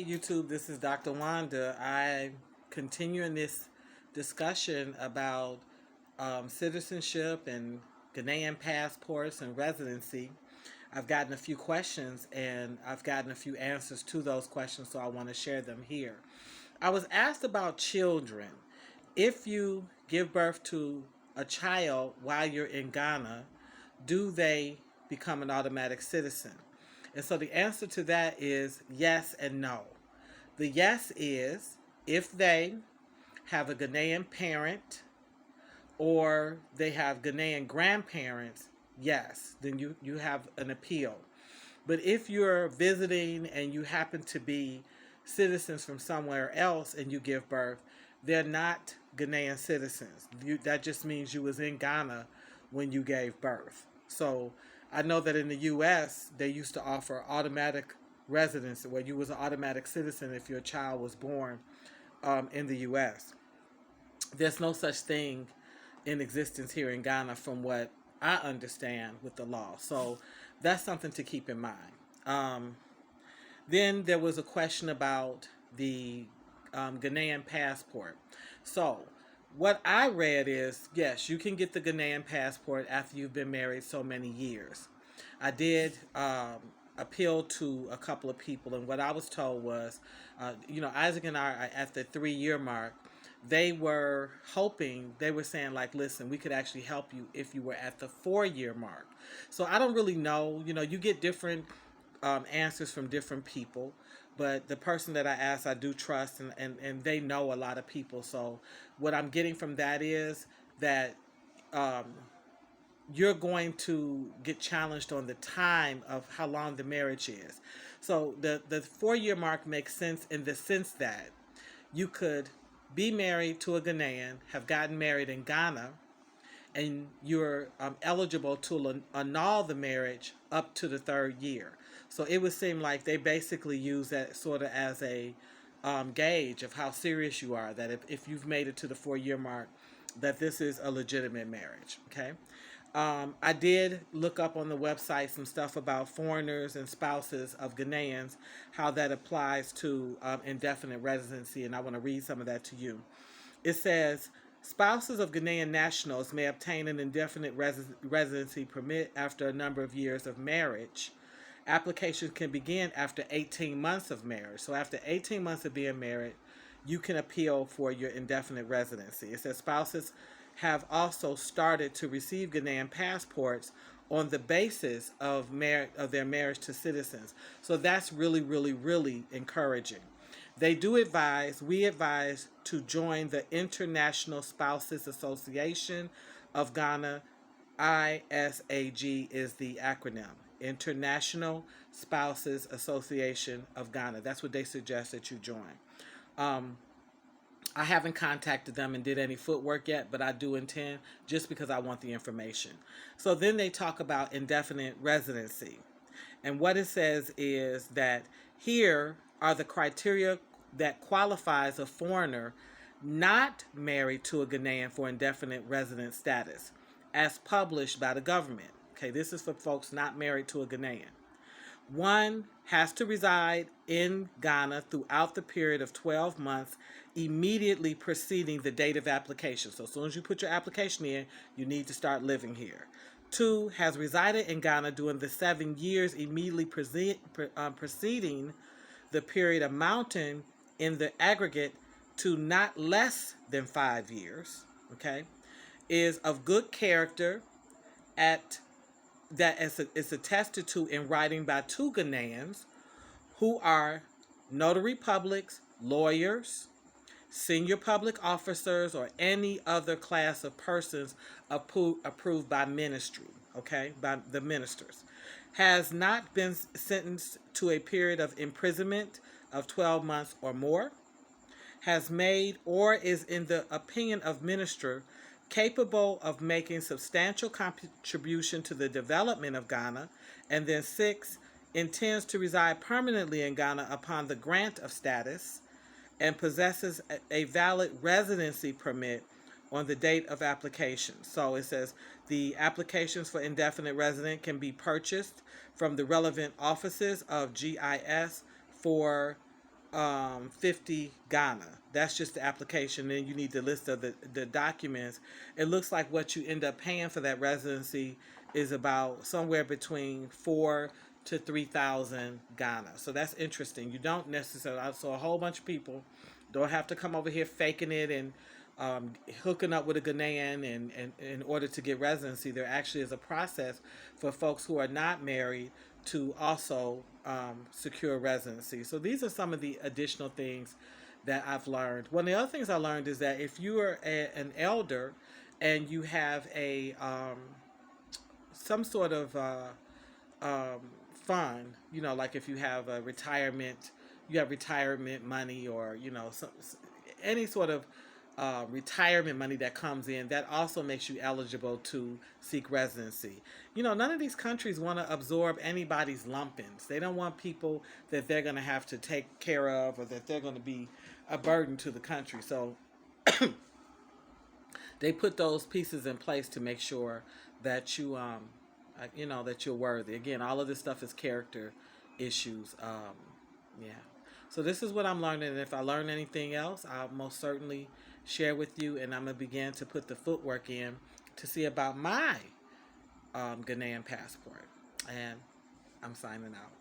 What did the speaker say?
Hey YouTube, this is Dr. Wanda. I'm continuing this discussion about citizenship and Ghanaian passports and residency. I've gotten a few questions and I've gotten a few answers to those questions, so I want to share them here. I was asked about children. If you give birth to a child while you're in Ghana, do they become an automatic citizen? And so the answer to that is yes and no. The yes is if they have a Ghanaian parent or they have Ghanaian grandparents, yes, then you have an appeal. But if you're visiting and you happen to be citizens from somewhere else and you give birth, they're not Ghanaian citizens. That just means you was in Ghana when you gave birth. So I know that in the U.S. they used to offer automatic residency, where you was an automatic citizen if your child was born in the U.S. There's no such thing in existence here in Ghana, from what I understand with the law. So that's something to keep in mind. Um, then there was a question about the Ghanaian passport. So what I read is, yes, you can get the Ghanaian passport after you've been married so many years. I did appeal to a couple of people, and what I was told was, Isaac and I are at the 3 year mark. They were hoping, they were saying, like, listen, we could actually help you if you were at the 4 year mark. So I don't really know. You get different answers from different people, but the person that I asked, I do trust, and they know a lot of people. So what I'm getting from that is that um, you're going to get challenged on the time of how long the marriage is. So the 4 year mark makes sense in the sense that you could be married to a Ghanaian, have gotten married in Ghana, and you're eligible to annul the marriage up to the 3rd year. So it would seem like they basically use that sort of as a gauge of how serious you are, that if you've made it to the 4 year mark, that this is a legitimate marriage. Okay. I did look up on the website some stuff about foreigners and spouses of Ghanaians, how that applies to indefinite residency, and I want to read some of that to you. It says, spouses of Ghanaian nationals may obtain an indefinite residency permit after a number of years of marriage. Applications can begin after 18 months of marriage. So after 18 months of being married, you can appeal for your indefinite residency. It says spouses have also started to receive Ghanaian passports on the basis of their marriage to citizens. So that's really, really, really encouraging. We advise to join the International Spouses Association of Ghana. ISAG is the acronym. International Spouses Association of Ghana. That's what they suggest that you join. Um, I haven't contacted them and did any footwork yet, but I do intend, just because I want the information. So then they talk about indefinite residency. And what it says is that here are the criteria that qualifies a foreigner not married to a Ghanaian for indefinite resident status, as published by the government. Okay, this is for folks not married to a Ghanaian. One has to reside in Ghana throughout the period of 12 months immediately preceding the date of application. So as soon as you put your application in, you need to start living here. Two, has resided in Ghana during the 7 years immediately preceding the period, amounting in the aggregate to not less than 5 years. Okay, is of good character at that is attested to in writing by 2 Ghanaians who are notary publics, lawyers, senior public officers, or any other class of persons approved by ministry, okay, by the ministers, has not been sentenced to a period of imprisonment of 12 months or more, has made or is in the opinion of minister capable of making substantial contribution to the development of Ghana, and then 6, intends to reside permanently in Ghana upon the grant of status, and possesses a valid residency permit on the date of application. So it says the applications for indefinite resident can be purchased from the relevant offices of GIS for 50 Ghana. That's just the application. Then you need the list of the documents. It looks like what you end up paying for that residency is about somewhere between 4 to 3,000 Ghana. So that's interesting. You don't necessarily, so a whole bunch of people don't have to come over here faking it and hooking up with a Ghanaian and in order to get residency. There actually is a process for folks who are not married to also secure residency. So these are some of the additional things that I've learned. One of the other things I learned is that if you are an elder and you have a some sort of fund, like if you have a retirement, you have retirement money, or any sort of retirement money that comes in, that also makes you eligible to seek residency. None of these countries want to absorb anybody's lumpings. They don't want people that they're going to have to take care of, or that they're going to be a burden to the country. So they put those pieces in place to make sure that that you're worthy. Again, all of this stuff is character issues. Yeah. So this is what I'm learning, and if I learn anything else, I'll most certainly share with you, and I'm gonna begin to put the footwork in to see about my Ghanaian passport. And I'm signing out.